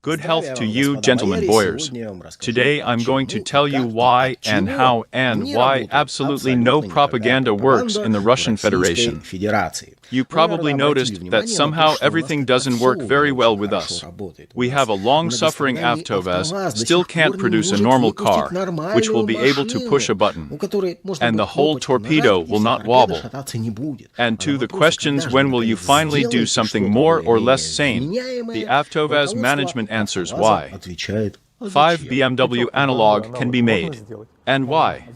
Good health to you, gentlemen boyars. Today I'm going to tell you why and how and why absolutely no propaganda works in the Russian Federation. You probably noticed that somehow everything doesn't work very well with us. We have a long-suffering Avtovaz, still can't produce a normal car, which will be able to push a button, and the whole torpedo will not wobble. And to the questions when will you finally do something more or less sane, the Avtovaz management answers why. 5 BMW analog can be made. And why?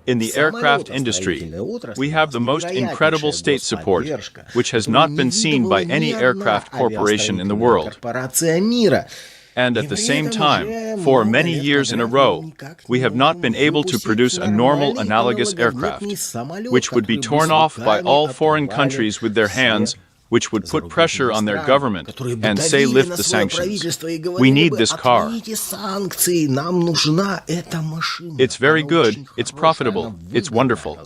In the aircraft industry, we have the most incredible state support, which has not been seen by any aircraft corporation in the world. And at the same time, for many years in a row, we have not been able to produce a normal analogous aircraft, which would be torn off by all foreign countries with their hands, which would put pressure on their government and say lift the sanctions. We need this car. It's very good, it's profitable, it's wonderful.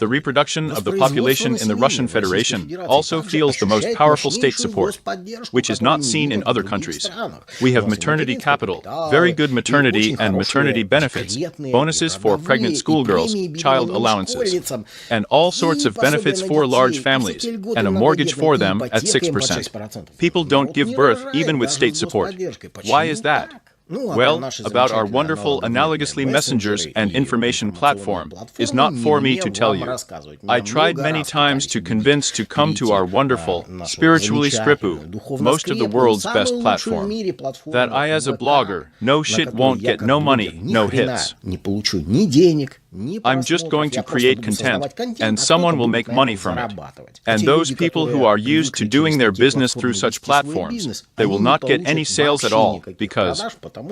The reproduction of the population in the Russian Federation also feels the most powerful state support, which is not seen in other countries. We have maternity capital, very good maternity and maternity benefits, bonuses for pregnant schoolgirls, child allowances, and all sorts of benefits for large families, and a mortgage for them at 6%. People don't give birth even with state support. Why is that? Well, about our wonderful analogously messengers and information platform is not for me to tell you. I tried many times to convince to come to our wonderful, spiritually Scripu, most of the world's best platform, that I as a blogger, no shit won't get no money, no hits. I'm just going to create content, and someone will make money from it. And those people who are used to doing their business through such platforms, they will not get any sales at all, because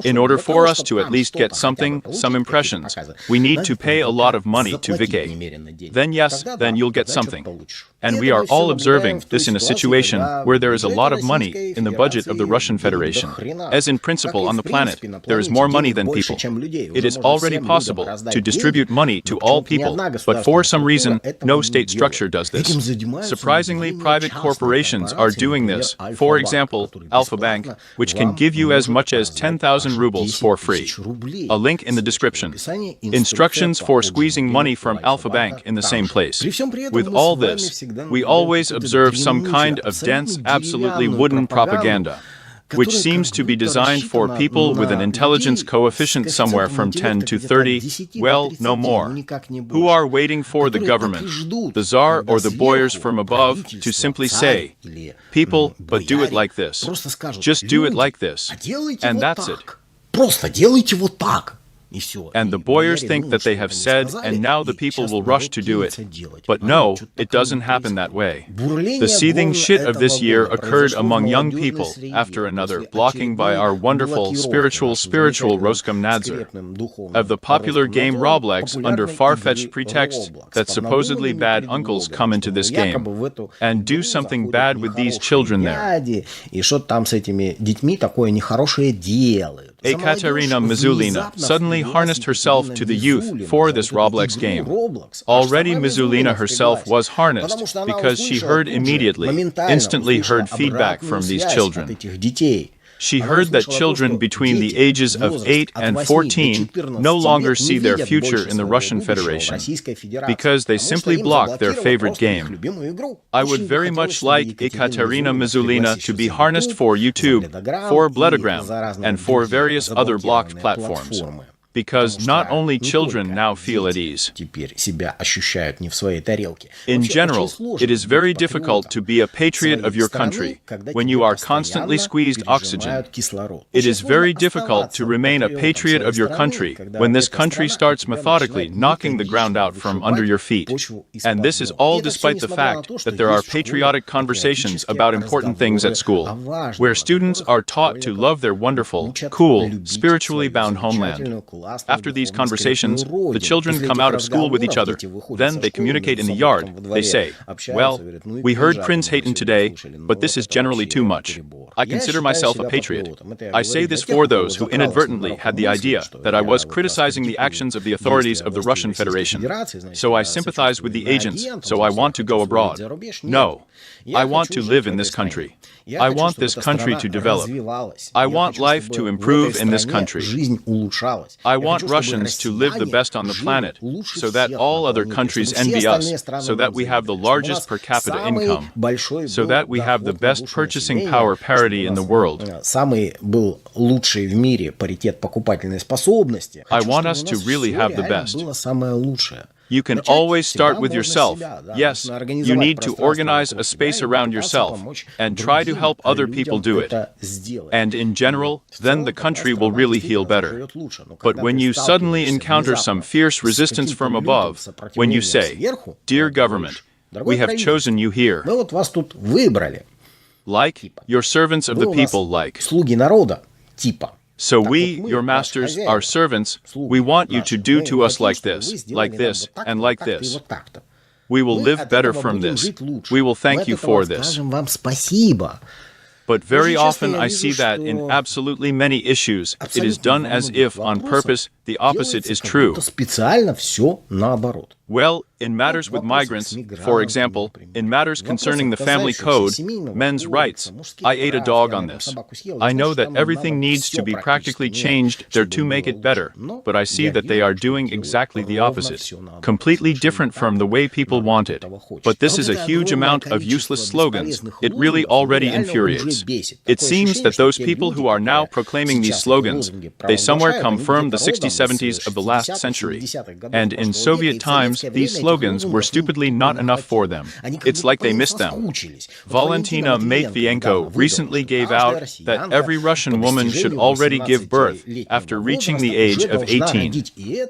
in order for us to at least get something, some impressions, we need to pay a lot of money to Vike. Then yes, then you'll get something. And we are all observing this in a situation where there is a lot of money in the budget of the Russian Federation. As in principle on the planet, there is more money than people. It is already possible to distribute money to all people, but for some reason, no state structure does this. Surprisingly, private corporations are doing this. For example, Alpha Bank, which can give you as much as 10,000 rubles for free. A link in the description. Instructions for squeezing money from Alpha Bank in the same place. With all this, we always observe some kind of dense, absolutely wooden propaganda, which seems to be designed for people with an intelligence coefficient somewhere from 10 to 30, well, no more, who are waiting for the government, the Tsar or the boyars from above, to simply say, people, but do it like this. Just do it like this. And that's it. And the boyars think that they have said, and now the people will rush to do it. But no, it doesn't happen that way. The seething shit of this year occurred among young people after another blocking by our wonderful spiritual Roskomnadzor of the popular game Roblox under far-fetched pretext that supposedly bad uncles come into this game and do something bad with these children there. Ekaterina Mizulina suddenly harnessed herself to the youth for this Roblox game. Already Mizulina herself was harnessed because she heard instantly heard feedback from these children. She heard that children between the ages of 8 and 14 no longer see their future in the Russian Federation because they simply block their favorite game. I would very much like Ekaterina Mizulina to be harnessed for YouTube, for Bledogram, and for various other blocked platforms. Because not only children now feel at ease. In general, it is very difficult to be a patriot of your country when you are constantly squeezed oxygen. It is very difficult to remain a patriot of your country when this country starts methodically knocking the ground out from under your feet. And this is all despite the fact that there are patriotic conversations about important things at school, where students are taught to love their wonderful, cool, spiritually bound homeland. After these conversations, the children come out of school with each other. Then they communicate in the yard. They say, well, we heard Prince Hayton today, but this is generally too much. I consider myself a patriot. I say this for those who inadvertently had the idea that I was criticizing the actions of the authorities of the Russian Federation. So I sympathize with the agents, so I want to go abroad. No, I want to live in this country. I want this country to develop. I want life to improve in this country. I want Russians to live the best on the planet, so that all other countries envy us, so that we have the largest per capita income, so that we have the best purchasing power parity in the world. I want us to really have the best. You can always start with yourself. Yes, you need to organize a space around yourself and try to help other people do it. And in general, then the country will really heal better. But when you suddenly encounter some fierce resistance from above, when you say, "Dear government, we have chosen you here," like, your servants of the people, like, so we, your masters, our servants, we want you to do to us like this, and like this. We will live better from this. We will thank you for this. But very often I see that in absolutely many issues, it is done as if, on purpose, the opposite is true. Well, in matters with migrants, for example, in matters concerning the family code, men's rights, I ate a dog on this. I know that everything needs to be practically changed there to make it better, but I see that they are doing exactly the opposite, completely different from the way people want it. But this is a huge amount of useless slogans. It really already infuriates. It seems that those people who are now proclaiming these slogans, they somewhere come from the 60s, 70s of the last century. And in Soviet times, these slogans were stupidly not enough for them. It's like they missed them. Valentina Matvienko recently gave out that every Russian woman should already give birth after reaching the age of 18.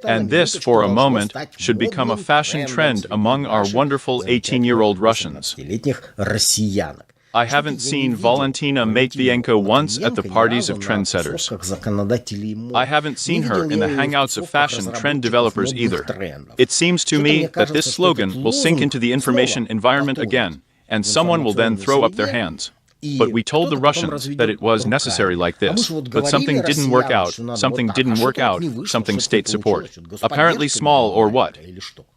And this, for a moment, should become a fashion trend among our wonderful 18-year-old Russians. I haven't seen Valentina Matvienko once at the parties of trendsetters. I haven't seen her in the hangouts of fashion trend developers either. It seems to me that this slogan will sink into the information environment again, and someone will then throw up their hands. But we told the Russians that it was necessary like this. But something didn't work out, something state support. Apparently small or what?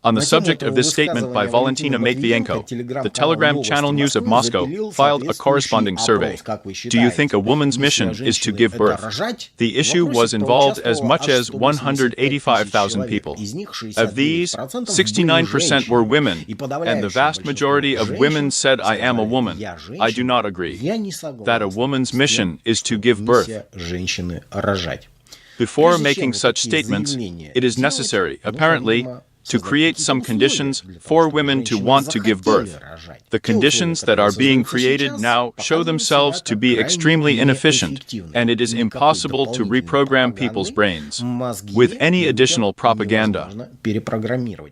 On the subject of this statement by Valentina Matvienko, the Telegram channel News of Moscow filed a corresponding survey. Do you think a woman's mission is to give birth? The issue was involved as much as 185,000 people. Of these, 69% were women, and the vast majority of women said, "I am a woman." I do not agree that a woman's mission is to give birth. Before making such statements, it is necessary, apparently, to create some conditions for women to want to give birth. The conditions that are being created now show themselves to be extremely inefficient, and it is impossible to reprogram people's brains with any additional propaganda.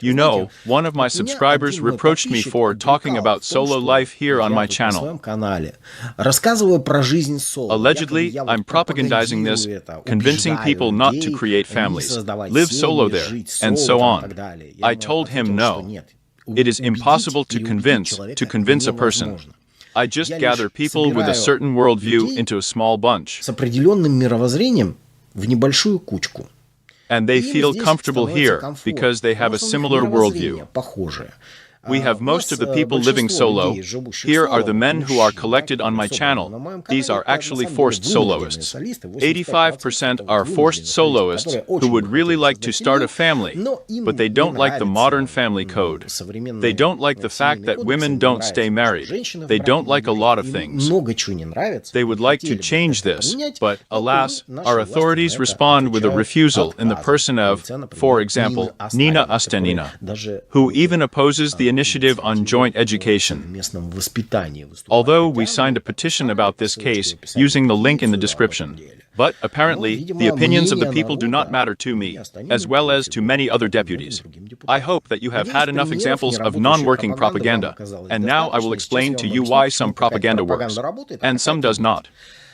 You know, one of my subscribers reproached me for talking about solo life here on my channel. Allegedly, I'm propagandizing this, convincing people not to create families, live solo there, and so on. I told him no. It is impossible to convince a person. I just gather people with a certain worldview into a small bunch. And they feel comfortable here because they have a similar worldview. We have most of the people living solo. Here are the men who are collected on my channel. These are actually forced soloists. 85% are forced soloists who would really like to start a family, but they don't like the modern family code. They don't like the fact that women don't stay married. They don't like a lot of things. They would like to change this, but alas, our authorities respond with a refusal in the person of, for example, Nina Ostenina, who even opposes the initiative on joint education. Although we signed a petition about this case using the link in the description. But apparently, the opinions of the people do not matter to me, as well as to many other deputies. I hope that you have had enough examples of non-working propaganda, and now I will explain to you why some propaganda works, and some does not.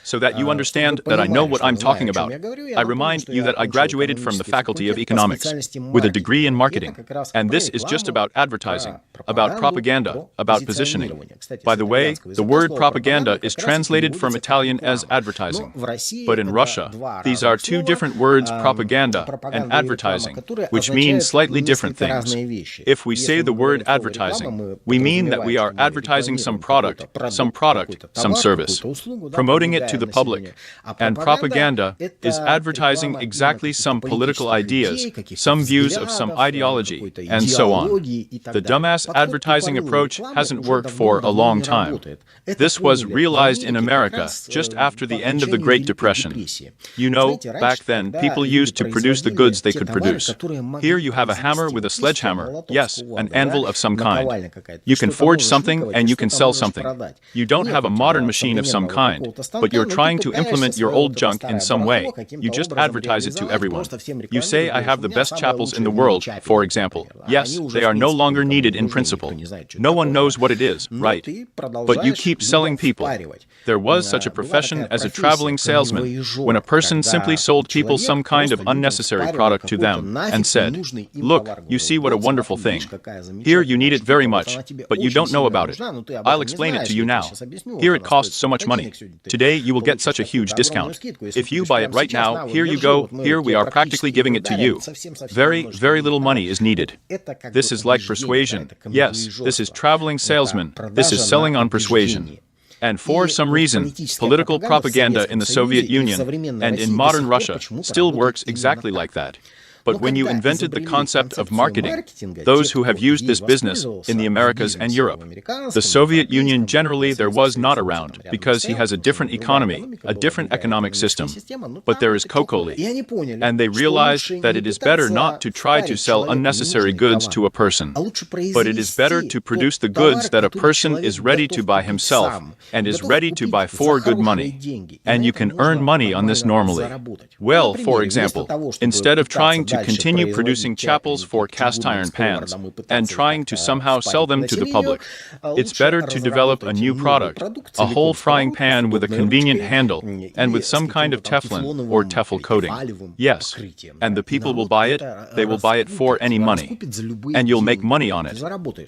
so that you understand that I know what I'm talking about. I remind you that I graduated from the Faculty of Economics with a degree in marketing. And this is just about advertising, about propaganda, about positioning. By the way, the word propaganda is translated from Italian as advertising. But in Russia, these are two different words, propaganda and advertising, which mean slightly different things. If we say the word advertising, we mean that we are advertising some product, some service, promoting it to the public. And propaganda is advertising exactly some political ideas, some views of some ideology, and so on. The dumbass advertising approach hasn't worked for a long time. This was realized in America just after the end of the Great Depression. You know, back then, people used to produce the goods they could produce. Here you have a hammer with a sledgehammer, yes, an anvil of some kind. You can forge something and you can sell something. You don't have a modern machine of some kind, but you're trying to implement your old junk in some way. You just advertise it to everyone. You say, I have the best chapels in the world, for example. Yes, they are no longer needed in principle. No one knows what it is, right? But you keep selling people. There was such a profession as a traveling salesman, when a person simply sold people some kind of unnecessary product to them and said, look, you see what a wonderful thing. Here you need it very much, but you don't know about it. I'll explain it to you now. Here it costs so much money. Today you will get such a huge discount. If you buy it right now, here you go, here we are practically giving it to you. Very, very little money is needed. This is like persuasion. Yes, this is traveling salesman. This is selling on persuasion. And for some reason, political propaganda in the Soviet Union and in modern Russia still works exactly like that. But when you invented the concept of marketing, those who have used this business in the Americas and Europe, the Soviet Union generally there was not around because he has a different economy, a different economic system. But there is Kokoli. And they realized that it is better not to try to sell unnecessary goods to a person, but it is better to produce the goods that a person is ready to buy himself and is ready to buy for good money. And you can earn money on this normally. Well, for example, instead of trying to continue producing chapels for cast iron pans and trying to somehow sell them to the public, it's better to develop a new product, a whole frying pan with a convenient handle and with some kind of Teflon or Tefl coating. Yes, and the people will buy it, they will buy it for any money, and you'll make money on it.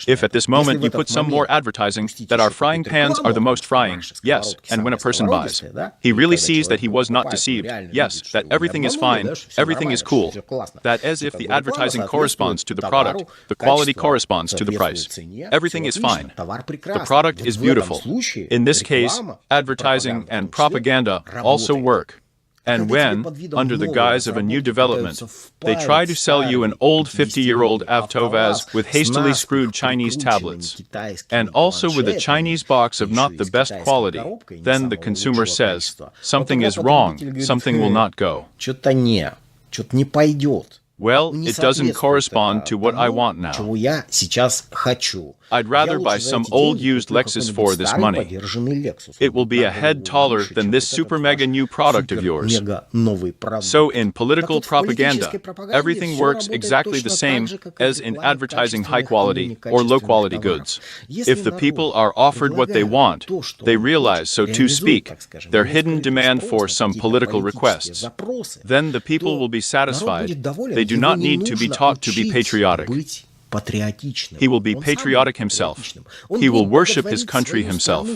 If at this moment you put some more advertising that our frying pans are the most frying, yes, and when a person buys, he really sees that he was not deceived, yes, that everything is fine, everything is cool, that as if the advertising corresponds to the product, the quality corresponds to the price. Everything is fine. The product is beautiful. In this case, advertising and propaganda also work. And when, under the guise of a new development, they try to sell you an old 50-year-old Avtovaz with hastily screwed Chinese tablets, and also with a Chinese box of not the best quality, then the consumer says, something is wrong, something will not go. Well, it doesn't correspond to what I want now. I'd rather buy some old used Lexus for this money. It will be a head taller than this super mega new product of yours. So in political propaganda, everything works exactly the same as in advertising high quality or low quality goods. If the people are offered what they want, they realize, so to speak, their hidden demand for some political requests. Then the people will be satisfied. They do not need to be taught to be patriotic. He will be patriotic himself. He will worship his country himself.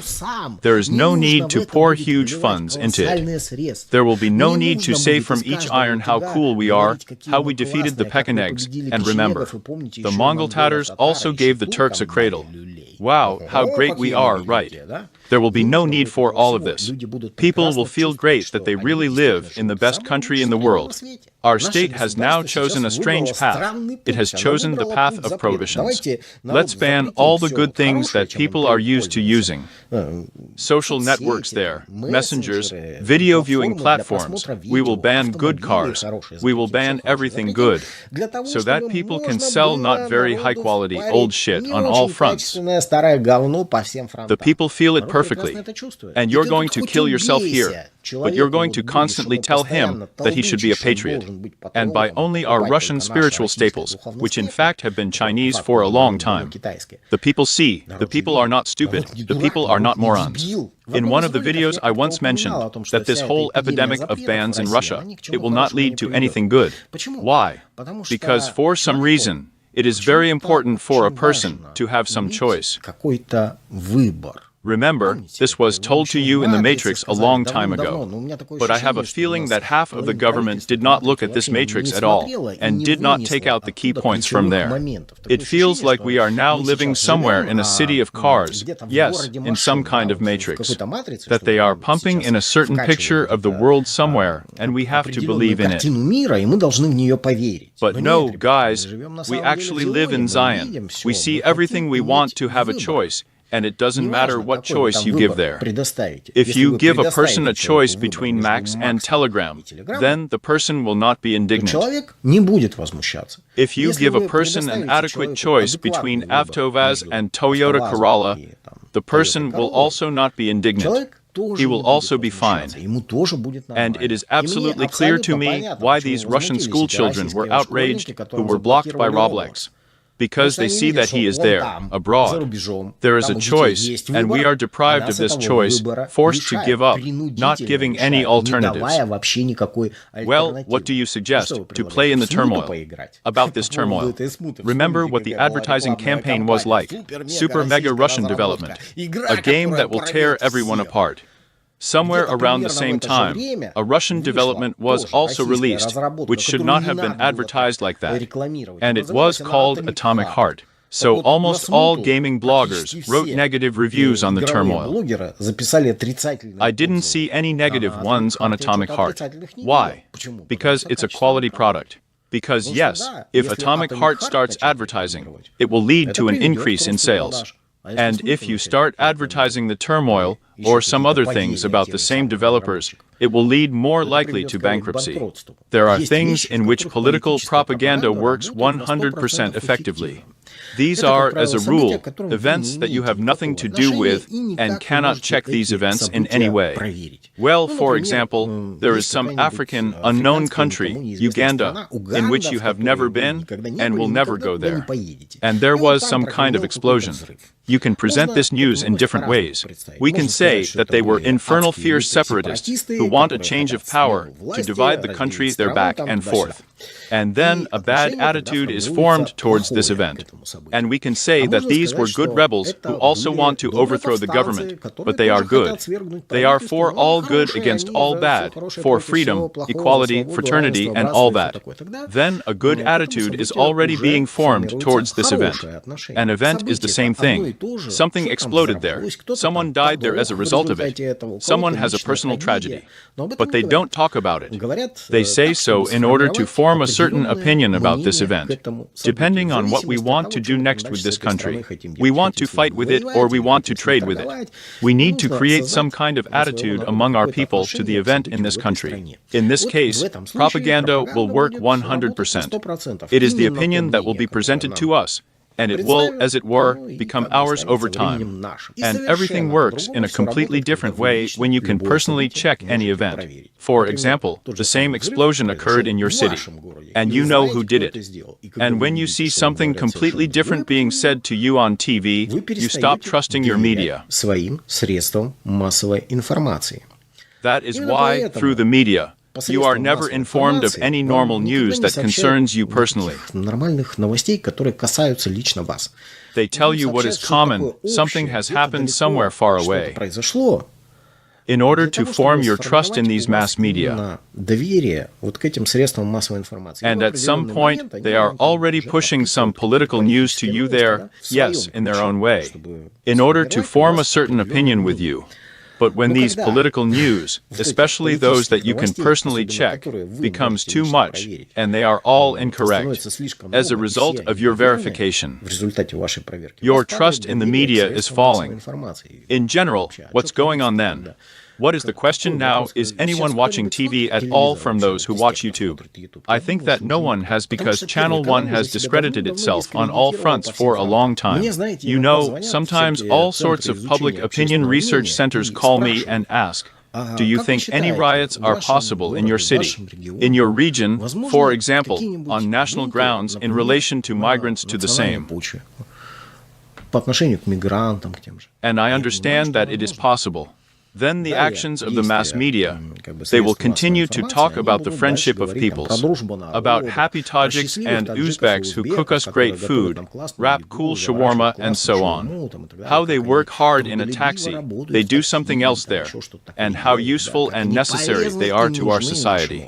There is no need to pour huge funds into it. There will be no need to say from each iron how cool we are, how we defeated the Pechenegs, and remember, the Mongol Tatars also gave the Turks a cradle. Wow, how great we are, right? There will be no need for all of this. People will feel great that they really live in the best country in the world. Our state has now chosen a strange path. It has chosen the path of prohibitions. Let's ban all the good things that people are used to using. Social networks there, messengers, video viewing platforms. We will ban good cars. We will ban everything good, so that people can sell not very high quality old shit on all fronts. The people feel it perfectly. And you're going to kill yourself here. But you're going to constantly tell him that he should be a patriot. And by only our Russian spiritual staples, which in fact have been Chinese for a long time. The people see, the people are not stupid, the people are not morons. In one of the videos I once mentioned that this whole epidemic of bans in Russia, it will not lead to anything good. Why? Because for some reason, it is very important for a person to have some choice. Remember, this was told to you in the Matrix a long time ago. But I have a feeling that half of the government did not look at this Matrix at all, and did not take out the key points from there. It feels like we are now living somewhere in a city of cars, yes, in some kind of Matrix, that they are pumping in a certain picture of the world somewhere, and we have to believe in it. But no, guys, we actually live in Zion. We see everything we want to have a choice. And it doesn't matter what choice you give there. If you give a person a choice between Max and Telegram, then the person will not be indignant. If you give a person an adequate choice between Avtovaz and Toyota Corolla, the person will also not be indignant. He will also be fine. And it is absolutely clear to me why these Russian school children were outraged who were blocked by Roblox. Because they see that he is there, abroad. There is a choice, and we are deprived of this choice, forced to give up, not giving any alternatives. Well, what do you suggest? To play in the turmoil. About this turmoil. Remember what the advertising campaign was like. Super mega Russian development. A game that will tear everyone apart. Somewhere around the same time, a Russian development was also released, which should not have been advertised like that, and it was called Atomic Heart. So almost all gaming bloggers wrote negative reviews on the turmoil. I didn't see any negative ones on Atomic Heart. Why? Because it's a quality product. Because yes, if Atomic Heart starts advertising, it will lead to an increase in sales. And if you start advertising the turmoil or some other things about the same developers, it will lead more likely to bankruptcy. There are things in which political propaganda works 100% effectively. These are, as a rule, events that you have nothing to do with and cannot check these events in any way. Well, for example, there is some African unknown country, Uganda, in which you have never been and will never go there. And there was some kind of explosion. You can present this news in different ways. We can say that they were infernal fierce separatists who want a change of power to divide the country their back and forth. And then a bad attitude is formed towards this event. And we can say that these were good rebels who also want to overthrow the government, but they are good. They are for all good against all bad, for freedom, equality, fraternity, and all that. Then a good attitude is already being formed towards this event. An event is the same thing. Something exploded there. Someone died there as a result of it. Someone has a personal tragedy. But they don't talk about it. They say so in order to form a certain opinion about this event, depending on what we want to do next with this country. We want to fight with it or we want to trade with it. We need to create some kind of attitude among our people to the event in this country. In this case, propaganda will work 100%. It is the opinion that will be presented to us, and it will, as it were, become ours over time. And everything works in a completely different way when you can personally check any event. For example, the same explosion occurred in your city, and you know who did it. And when you see something completely different being said to you on TV, you stop trusting your media. That is why, through the media, you are never informed of any normal news that concerns you personally. They tell you what is common, something has happened somewhere far away. In order to form your trust in these mass media. And at some point, they are already pushing some political news to you there, yes, in their own way, in order to form a certain opinion with you. But when these political news, especially those that you can personally check, becomes too much, and they are all incorrect, as a result of your verification, your trust in the media is falling. In general, what's going on then? What is the question now? Is anyone watching TV at all from those who watch YouTube? I think that no one has, because Channel 1 has discredited itself on all fronts for a long time. You know, sometimes all sorts of public opinion research centers call me and ask, do you think any riots are possible in your city, in your region, for example, on national grounds in relation to migrants to the same? And I understand that it is possible. Then the actions of the mass media, they will continue to talk about the friendship of peoples, about happy Tajiks and Uzbeks who cook us great food, wrap cool shawarma and so on. How they work hard in a taxi, they do something else there, and how useful and necessary they are to our society.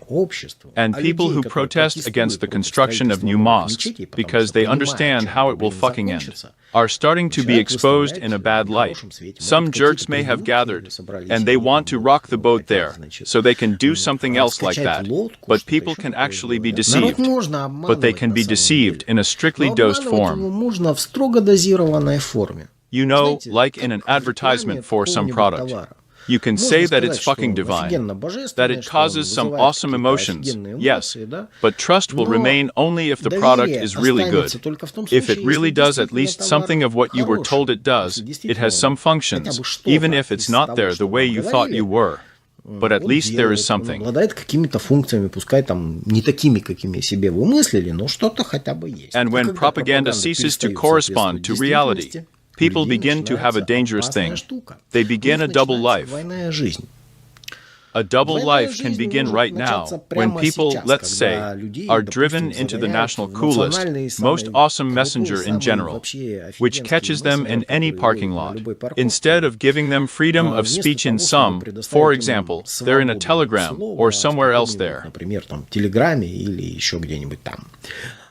And people who protest against the construction of new mosques, because they understand how it will fucking end, are starting to be exposed in a bad light. Some jerks may have gathered, and they want to rock the boat there, so they can do something else like that. But people can actually be deceived. But they can be deceived in a strictly dosed form. You know, like in an advertisement for some product. You can say that it's fucking divine, that it causes some awesome emotions, yes, but trust will remain only if the product is really good. If it really does at least something of what you were told it does, it has some functions, even if it's not there the way you thought you were. But at least there is something. And when propaganda ceases to correspond to reality, people begin to have a dangerous thing. They begin a double life. A double life can begin right now when people, let's say, are driven into the national coolest, most awesome messenger in general, which catches them in any parking lot. Instead of giving them freedom of speech in some, for example, they're in a telegram or somewhere else there.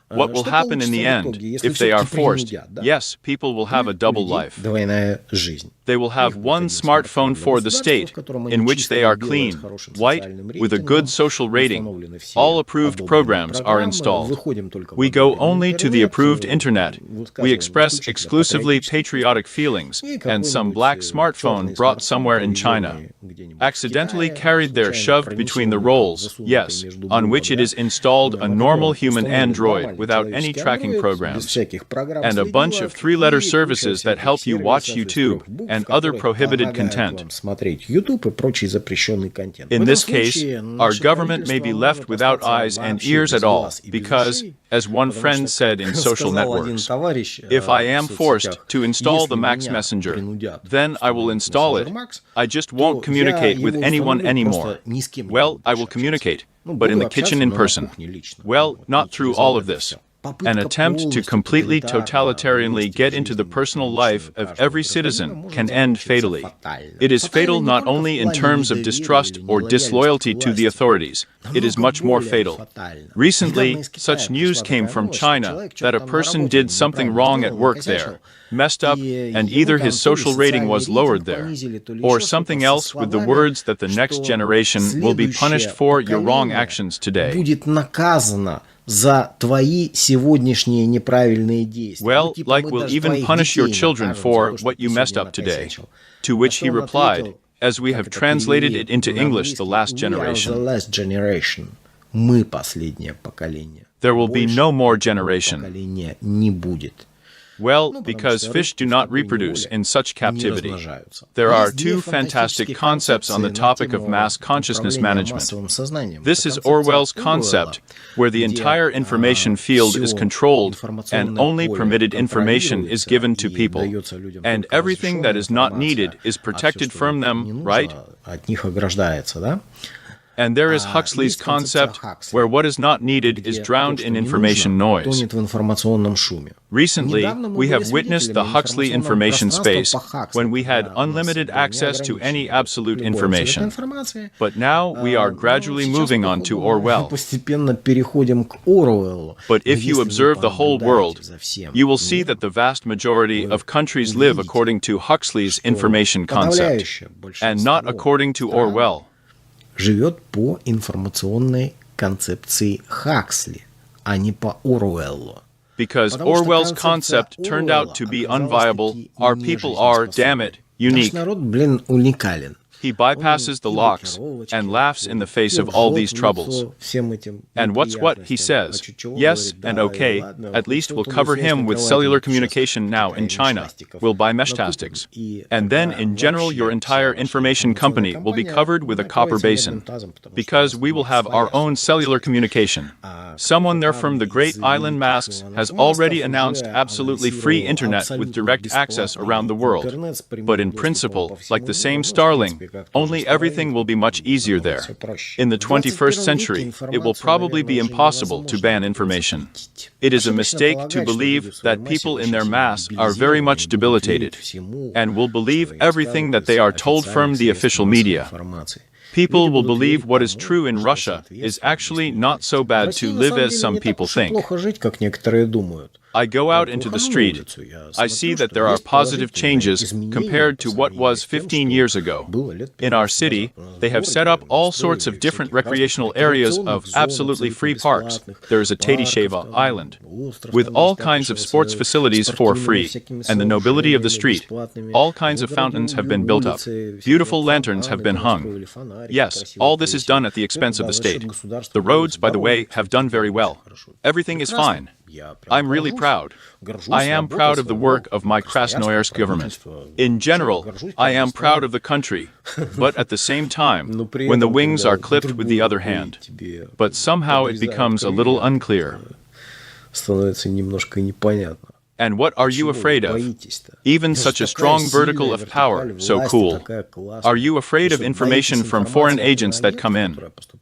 What will happen in the end, if they are forced? Yes, people will have a double life. They will have one smartphone for the state, in which they are clean, white, with a good social rating. All approved programs are installed. We go only to the approved internet. We express exclusively patriotic feelings, and some black smartphone brought somewhere in China, accidentally carried there, shoved between the rolls, yes, on which it is installed a normal human Android without any tracking programs, and a bunch of three-letter services that help you watch YouTube and other prohibited content. In this case, our government may be left without eyes and ears at all, because, as one friend said in social networks, if I am forced to install the Max Messenger, then I will install it. I just won't communicate with anyone anymore. Well, I will communicate, but in the kitchen in person. Well, not through all of this. An attempt to completely totalitarianly get into the personal life of every citizen can end fatally. It is fatal not only in terms of distrust or disloyalty to the authorities, it is much more fatal. Recently, such news came from China that a person did something wrong at work there, messed up, and either his social rating was lowered there, or something else, with the words that the next generation will be punished for your wrong actions today. Well, like we'll even punish your children for what you messed up today. To which he replied, as we have translated it into English, the last generation. There will be no more generation. Well, because fish do not reproduce in such captivity. There are two fantastic concepts on the topic of mass consciousness management. This is Orwell's concept, where the entire information field is controlled and only permitted information is given to people, and everything that is not needed is protected from them, right? And there is Huxley's concept, where what is not needed is drowned in information noise. Recently, we have witnessed the Huxley information space, when we had unlimited access to any absolute information. But now we are gradually moving on to Orwell. But if you observe the whole world, you will see that the vast majority of countries live according to Huxley's information concept, and not according to Orwell. Живет по информационной концепции Хаксли, а не по Оруэллу. Because Orwell's concept turned out to be unviable, our people are, damn it, unique. He bypasses the locks and laughs in the face of all these troubles. And what's what, he says, yes, and okay, at least we'll cover him with cellular communication now in China. We'll buy meshtastics. And then, in general, your entire information company will be covered with a copper basin, because we will have our own cellular communication. Someone there from the Great Island Masks has already announced absolutely free internet with direct access around the world. But in principle, like the same Starlink, only everything will be much easier there. In the 21st century, it will probably be impossible to ban information. It is a mistake to believe that people in their mass are very much debilitated and will believe everything that they are told from the official media. People will believe what is true in Russia is actually not so bad to live as some people think. I go out into the street. I see that there are positive changes compared to what was 15 years ago. In our city, they have set up all sorts of different recreational areas of absolutely free parks. There is a Tatysheva Island, with all kinds of sports facilities for free, and the nobility of the street. All kinds of fountains have been built up. Beautiful lanterns have been hung. Yes, all this is done at the expense of the state. The roads, by the way, have done very well. Everything is fine. I'm really proud. I am proud of the work of my Krasnoyarsk government. In general, I am proud of the country, but at the same time, when the wings are clipped with the other hand. But somehow it becomes a little unclear. And what are you afraid of? Even such a strong vertical of power, so cool. Are you afraid of information from foreign agents that come in?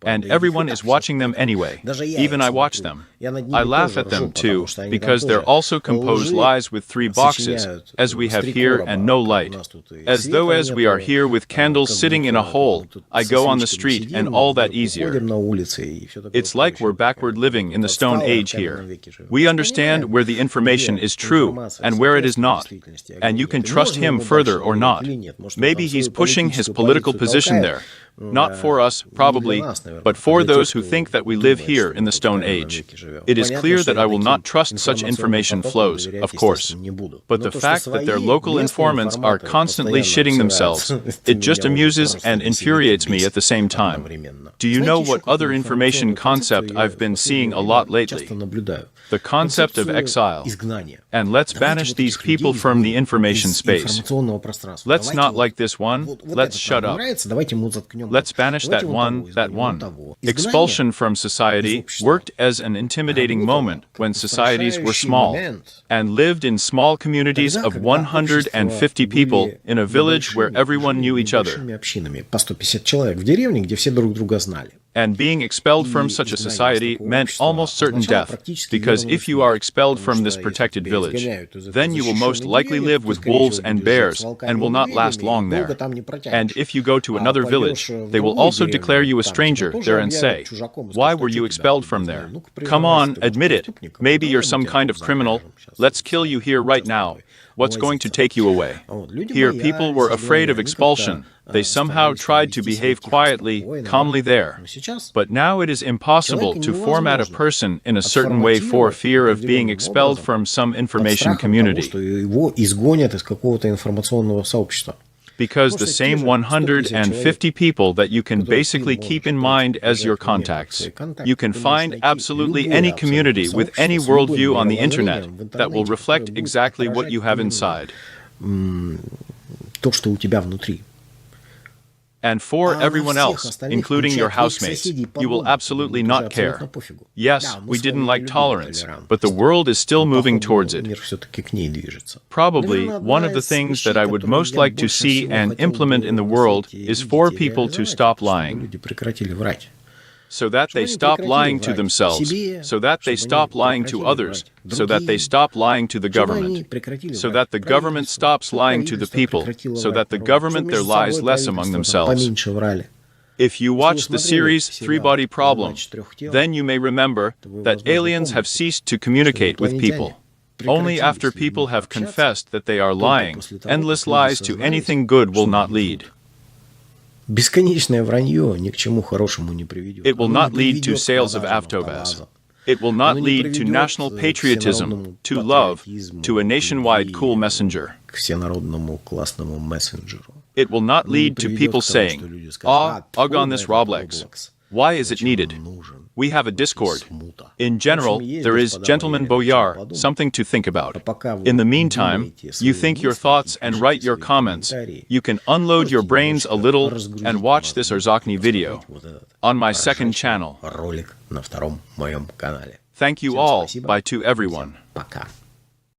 And everyone is watching them anyway. Even I watch them. I laugh at them too, because they're also composed lies with 3 boxes, as we have here, and no light. As though as we are here with candles sitting in a hole, I go on the street and all that easier. It's like we're backward living in the Stone Age here. We understand where the information is true and where it is not. And you can trust him further or not. Maybe he's pushing his political position there. Not for us, probably, but for those who think that we live here in the Stone Age. It is clear that I will not trust such information flows, of course. But the fact that their local informants are constantly shitting themselves, it just amuses and infuriates me at the same time. Do you know what other information concept I've been seeing a lot lately? The concept of exile. And let's banish these people from the information space. Let's not like this one. Let's shut up. Let's banish that one. Expulsion from society worked as an intimidating moment when societies were small and lived in small communities of 150 people in a village where everyone knew each other. And being expelled from such a society meant almost certain death, because if you are expelled from this protected village, then you will most likely live with wolves and bears and will not last long there. And if you go to another village, they will also declare you a stranger there and say, "Why were you expelled from there? Come on, admit it. Maybe you're some kind of criminal. Let's kill you here right now. What's going to take you away?" Here people were afraid of expulsion. They somehow tried to behave quietly, calmly there. But now it is impossible to format a person in a certain way for fear of being expelled from some information community. Because the same 150 people that you can basically keep in mind as your contacts. You can find absolutely any community with any worldview on the internet that will reflect exactly what you have inside. And for everyone else, including your housemates, you will absolutely not care. Yes, we didn't like tolerance, but the world is still moving towards it. Probably one of the things that I would most like to see and implement in the world is for people to stop lying. So that they stop lying to themselves, so that they stop lying to others, so that they stop lying to the government, so that the government stops lying to the people, so that the government their lies less among themselves. If you watch the series Three-Body Problem, then you may remember that aliens have ceased to communicate with people. Only after people have confessed that they are lying, endless lies to anything good will not lead. It will not lead to sales of Avtovaz. It will not lead to national patriotism, to love, to a nationwide cool messenger. It will not lead to people saying, ugh on this Roblox. Why is it needed? We have a Discord. In general, there is, gentlemen boyar, something to think about. In the meantime, you think your thoughts and write your comments. You can unload your brains a little and watch this Arzakni video on my second channel. Thank you all. Bye to everyone. Пока.